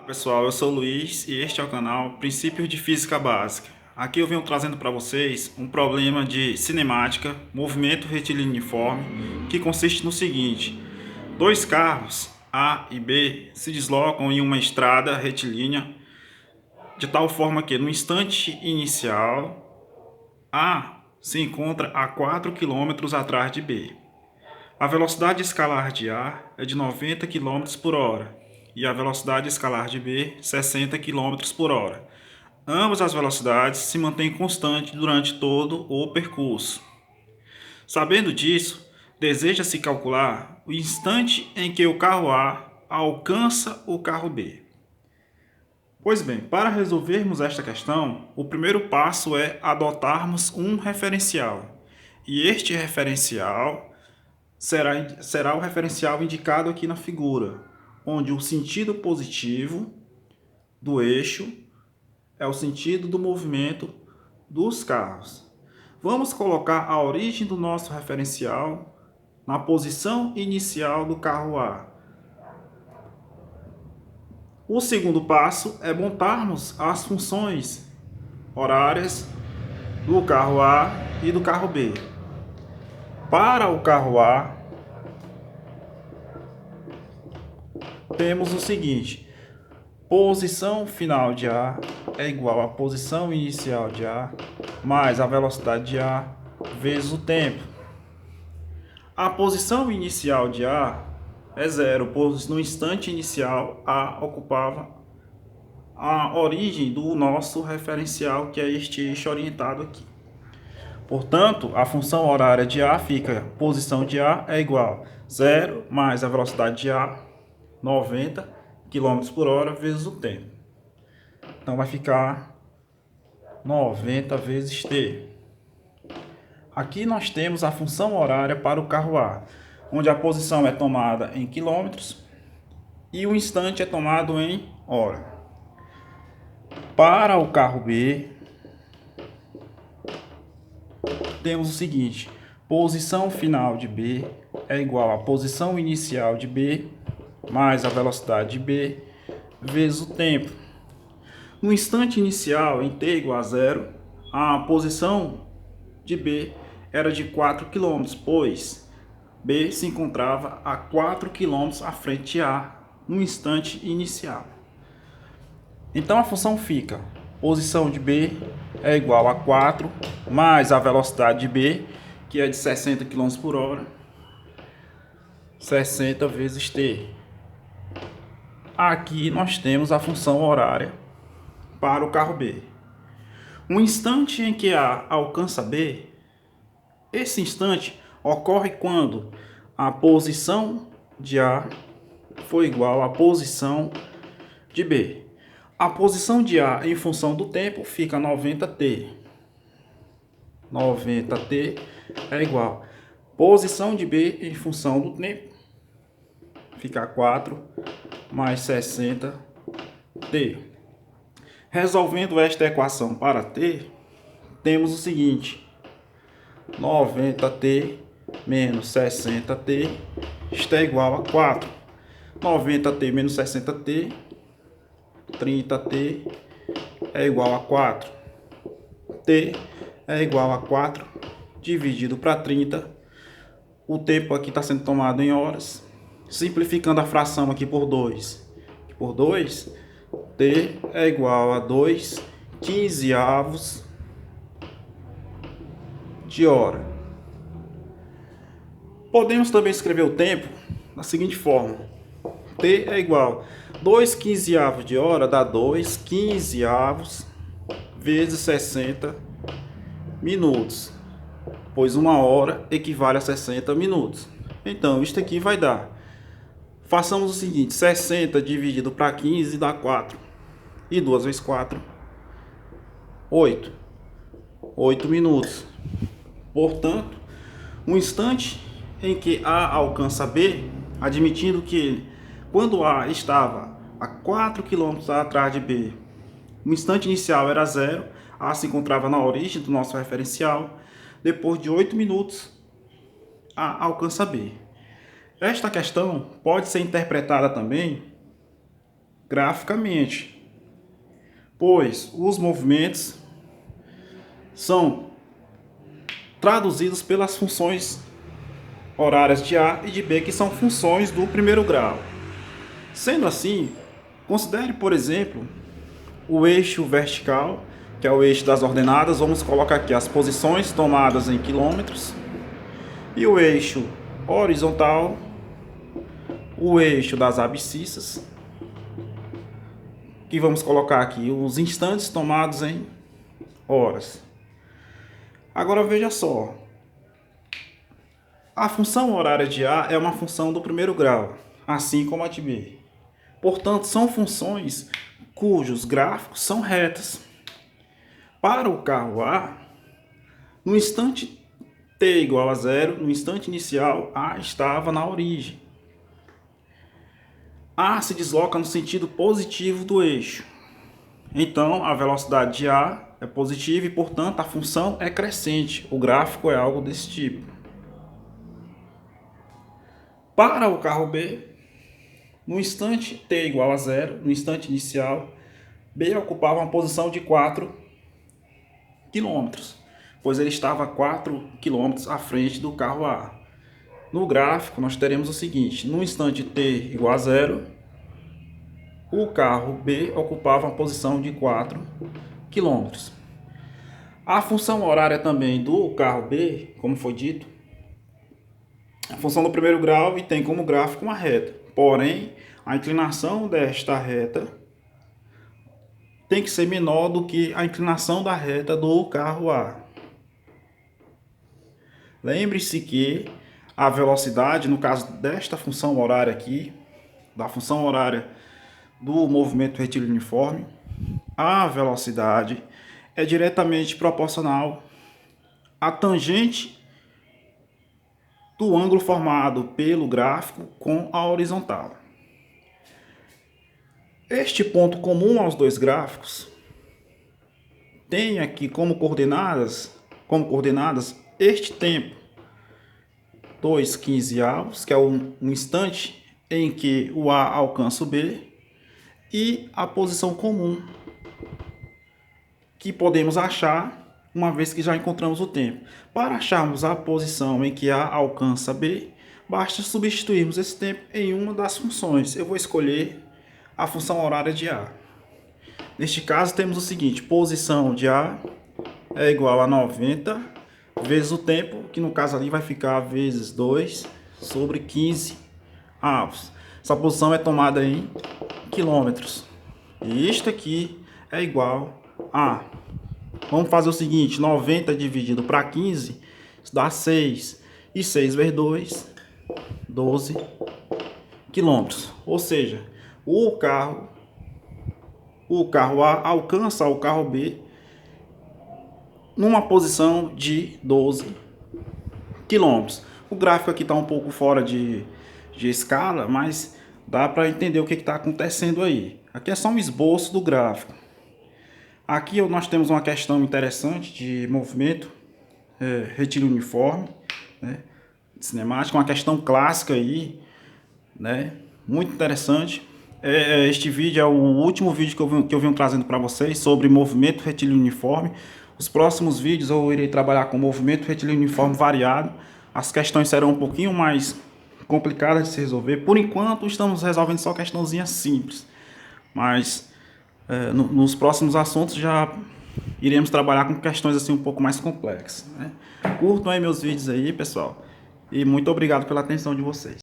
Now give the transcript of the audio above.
Pessoal, eu sou o Luiz e este é o canal Princípios de Física Básica. Aqui eu venho trazendo para vocês um problema de cinemática, movimento retilíneo-uniforme, que consiste no seguinte: dois carros, A e B, se deslocam em uma estrada retilínea de tal forma que no instante inicial, A se encontra a 4 km atrás de B. A velocidade escalar de A é de 90 km por hora e a velocidade escalar de B 60 km por hora. Ambas as velocidades se mantêm constantes durante todo o percurso. Sabendo disso, deseja-se calcular o instante em que o carro A alcança o carro B. Pois bem, para resolvermos esta questão, o primeiro passo é adotarmos um referencial. E este referencial será o referencial indicado aqui na figura, onde o sentido positivo do eixo é o sentido do movimento dos carros. Vamos colocar a origem do nosso referencial na posição inicial do carro A. O segundo passo é montarmos as funções horárias do carro A e do carro B. Para o carro A, temos o seguinte: posição final de A é igual à posição inicial de A mais a velocidade de A vezes o tempo. A posição inicial de A é zero, pois no instante inicial A ocupava a origem do nosso referencial, que é este eixo orientado aqui. Portanto, a função horária de A fica, posição de A é igual a zero mais a velocidade de A, 90 km por hora, vezes o tempo. Então vai ficar 90 vezes t. Aqui nós temos a função horária para o carro A, onde a posição é tomada em quilômetros e o instante é tomado em hora. Para o carro B, temos o seguinte: posição final de B é igual à posição inicial de B mais a velocidade de B vezes o tempo. No instante inicial, em t igual a zero, a posição de B era de 4 km, pois B se encontrava a 4 km à frente de A no instante inicial. Então a função fica: posição de B é igual a 4 mais a velocidade de B, que é de 60 km por hora, 60 vezes t. Aqui nós temos a função horária para o carro B. O instante em que A alcança B, esse instante ocorre quando a posição de A for igual à posição de B. A posição de A em função do tempo fica 90t. 90t é igual a posição de B em função do tempo, fica 4 mais 60t. Resolvendo esta equação para t, temos o seguinte: 90t menos 60t está igual a 4. 90t menos 60t, 30t é igual a 4. T é igual a 4 dividido para 30. O tempo aqui está sendo tomado em horas. Simplificando a fração aqui por 2. Por 2, t é igual a 2 quinzeavos de hora. Podemos também escrever o tempo da seguinte forma: t é igual a 2 quinzeavos de hora, dá 2 quinzeavos vezes 60 minutos, pois uma hora equivale a 60 minutos. Então, isto aqui vai dar, façamos o seguinte: 60 dividido para 15 dá 4. E 2 vezes 4, 8. 8 minutos. Portanto, um instante em que A alcança B, admitindo que quando A estava a 4 km atrás de B, o instante inicial era zero, A se encontrava na origem do nosso referencial. Depois de 8 minutos, A alcança B. Esta questão pode ser interpretada também graficamente, pois os movimentos são traduzidos pelas funções horárias de A e de B, que são funções do primeiro grau. Sendo assim, considere, por exemplo, o eixo vertical, que é o eixo das ordenadas. Vamos colocar aqui as posições tomadas em quilômetros. E o eixo horizontal, o eixo das abscissas, que vamos colocar aqui os instantes tomados em horas. Agora veja só, a função horária de A é uma função do primeiro grau, assim como a de B. Portanto, são funções cujos gráficos são retas. Para o carro A, no instante t igual a 0, no instante inicial, A estava na origem. A se desloca no sentido positivo do eixo. Então, a velocidade de A é positiva e, portanto, a função é crescente. O gráfico é algo desse tipo. Para o carro B, no instante t igual a 0, no instante inicial, B ocupava uma posição de 4 km, pois ele estava 4 km à frente do carro A. No gráfico, nós teremos o seguinte: no instante t igual a 0, o carro B ocupava uma posição de 4 km. A função horária também do carro B, como foi dito, é a função do primeiro grau e tem como gráfico uma reta. Porém, a inclinação desta reta tem que ser menor do que a inclinação da reta do carro A. Lembre-se que a velocidade, no caso desta função horária aqui, da função horária do movimento retilíneo uniforme, a velocidade é diretamente proporcional à tangente do ângulo formado pelo gráfico com a horizontal. Este ponto comum aos dois gráficos tem aqui como coordenadas este tempo, 2,15 avos, que é um instante em que o A alcança o B, e a posição comum, que podemos achar uma vez que já encontramos o tempo. Para acharmos a posição em que A alcança B, basta substituirmos esse tempo em uma das funções. Eu vou escolher a função horária de A. Neste caso temos o seguinte: posição de A é igual a 90 vezes o tempo, que no caso ali vai ficar vezes 2 sobre 15 avos. Essa posição é tomada em quilômetros. E isto aqui é igual a... Vamos fazer o seguinte: 90 dividido para 15, isso dá 6. E 6 vezes 2, 12 quilômetros. Ou seja, o carro A alcança o carro B numa posição de 12 quilômetros. O gráfico aqui está um pouco fora de escala, mas dá para entender o que está acontecendo aí. Aqui é só um esboço do gráfico. Aqui nós temos uma questão interessante de movimento retilíneo uniforme, né, cinemática, uma questão clássica aí, né, muito interessante. Este vídeo é o último vídeo que eu venho trazendo para vocês sobre movimento retilíneo uniforme. Os próximos vídeos eu irei trabalhar com movimento retilíneo uniforme variado. As questões serão um pouquinho mais complicadas de se resolver. Por enquanto estamos resolvendo só questãozinhas simples, mas nos próximos assuntos já iremos trabalhar com questões assim um pouco mais complexas, né? Curtam aí meus vídeos aí, pessoal, e muito obrigado pela atenção de vocês.